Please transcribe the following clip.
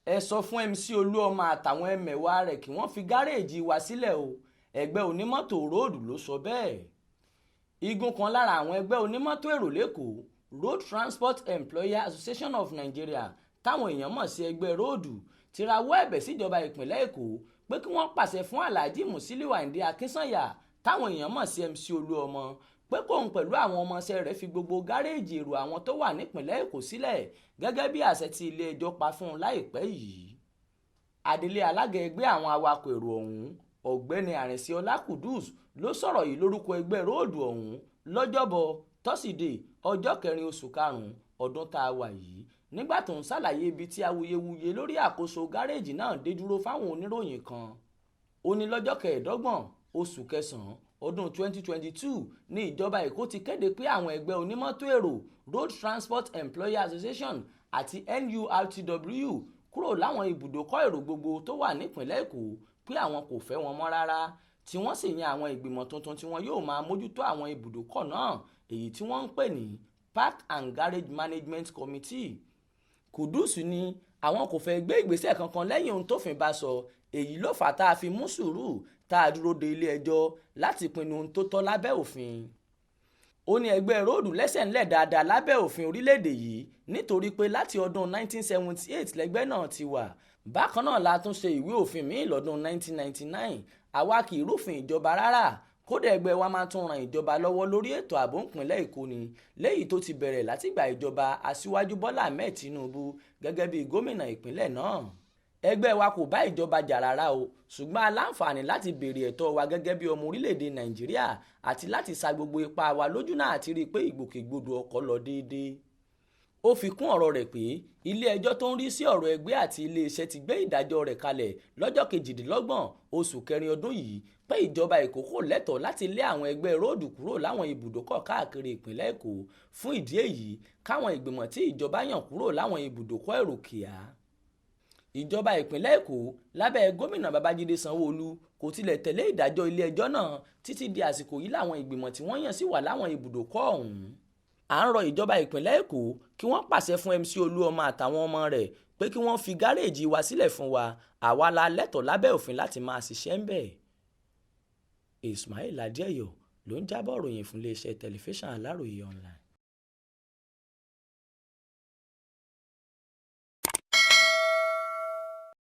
ẹ sọ fún MC Oluọmọ àtàwọn ẹmẹ̀wà rẹ̀ kí wọ́n fi gáréèjì wa sílẹ̀ o, ẹgbẹ́ onímọ́tò róòdù ló sọ bẹ́ẹ̀. Igun kan lára àwọn ẹgbẹ́ onímọ́tò èrò lẹ́kọ̀ọ́, Road Transport Employer Association of Nigeria, táwọn èèyàn mọ̀ sí ẹgbẹ́ róòdù, ti rawọ́ ẹ̀bẹ̀ síjọba ìpínlẹ̀ Èkó pé kí wọ́n pàṣẹ fún Alhaji Musiliu Ayinde Akinsanya, táwọn èèyàn mọ̀ sí MC Oluọmọ, pé kóun pẹ̀lú àwọn ọmọọṣẹ́ rẹ̀ fi gbogbo gáréèjì èrò àwọn tó wà nípìnlẹ̀ Èkó sílẹ̀ gẹ́gẹ́ bí àṣẹ tí ilé ẹjọ́ pa fún un láìpẹ́ yìí. Adelé alága ẹgbẹ́ àwọn awakọ̀ èrò ọ̀hún, ọ̀gbẹ́ni Àrìnsíọlá Kudus, ló sọ̀rọ̀ yìí lórúkọ ẹgbẹ́ róòdù ọ̀hún lọ́jọ́bọ̀ tọ́sídẹ̀ẹ́ ọjọ́ 4 oṣù karùn-ún ọdún tá a wà yìí, nígbà tó ń ṣàlàyé ibi tí awuyewuye lórí àkóso gáréèjì náà dé dúró fáwọn oníròyìn kan. Ó ní lọ́jọ́ 25 oṣù kẹsàn-án ọdún 2022 ní ìjọba Èkó ti kéde pé àwọn ẹgbẹ́ onímọ́tò èrò Road Transport Employer Association àti NURTW kúrò láwọn ibùdókọ̀ èrò gbogbo tó wà nípìnlẹ̀ Èkó pé àwọn kò fẹ́ wọn mọ́ rárá, tí wọ́n sì yan àwọn ìgbìmọ̀ tuntun tí wọ́n yóò máa mójútó àwọn ibùdókọ̀ náà, èyí tí wọ́n ń pè ní Park and Garage Management Committee. Kudus ní àwọn kò fẹ́ gbé ìgbésẹ̀ kankan lẹ́yìn ohun tófin bá sọ, èyí ló fà tá a fi mú sùúrù tá a dúró de ilé ẹjọ́ láti pinnu ohun tó tọ́ lábẹ́ òfin. Ó ní ẹgbẹ́ róòdù lẹ́sẹ̀ ńlẹ̀ dáadáa lábẹ́ òfin orílẹ̀-èdè yìí nítorí pé láti ọdún 1978 lẹ́gbẹ́ náà ti wà. Bákan náà la tún ṣe ìwé òfin míì lọ́dún 1999. Àwa kì í rúfin ìjọba rárá, kódà ẹgbẹ́ wa máa tún ran ìjọba lọ́wọ́ lórí ètò ààbò ìpínlẹ̀ Èkó ni, léyìí tó ti bẹ̀rẹ̀ látìgbà ìjọba Aṣíwájú Bọ́lá Ahmed Tinubu gẹ́gẹ́ bí gómìnà ìpínlẹ̀ náà. Ẹgbẹ́ wa kò bá ìjọba jà rárá o, ṣùgbọ́n a láǹfààní láti béèrè ẹ̀tọ́ wa gẹ́gẹ́ bí ọmọ orílẹ̀-èdè Nàìjíríà àti láti sa gbogbo ipá wa lójú náà àti rí i pé ìgbòkègbodò ọkọ̀ lọ déédéé. Ó fi kún ọ̀rọ̀ rẹ̀ pé ilé ẹjọ́ tó ń rí sí ọ̀rọ̀ ẹgbẹ́ àti iléeṣẹ́ ti gbé ìdájọ́ rẹ̀ kalẹ̀ lọ́jọ́ 28 oṣù kẹrin ọdún yìí pé ìjọba Èkó kò lẹ́tọ̀ọ́ láti lé àwọn ẹgbẹ́ róòdù kúrò láwọn ibùdókọ̀ káàkiri ìpínlẹ̀ Èkó. Fún ìdí èyí, káwọn ìgbìmọ̀ tí ìjọba yàn kúrò láwọn ibùdókọ̀ èrò kíá. Ìjọba ìpínlẹ̀ Èkó lábẹ́ gómìnà Babájídé Sanwó-Olú kò tilẹ̀ tẹ̀lé ìdájọ́ ilé ẹjọ́ náà títí di àsìkò yìí láwọn ìgbìmọ̀ tí wọ́n yàn sí wà láwọn ibùdókọ̀ ọ̀hún. À ń rọ ìjọba ìpínlẹ̀ Èkó kí wọ́n pàṣẹ fún MC Oluọmọ àtàwọn ọmọ rẹ̀ pé kí wọ́n fi gáréèjì wa sílẹ̀ fún wa, àwa la lẹ́tọ̀ọ́ lábẹ́ òfin láti máa ṣiṣẹ́ ń bẹ̀. Ismail Adéyọ̀ ló ń jábọ̀ ròyìn fún iléeṣẹ́ tẹlifíṣàn Aláròye online.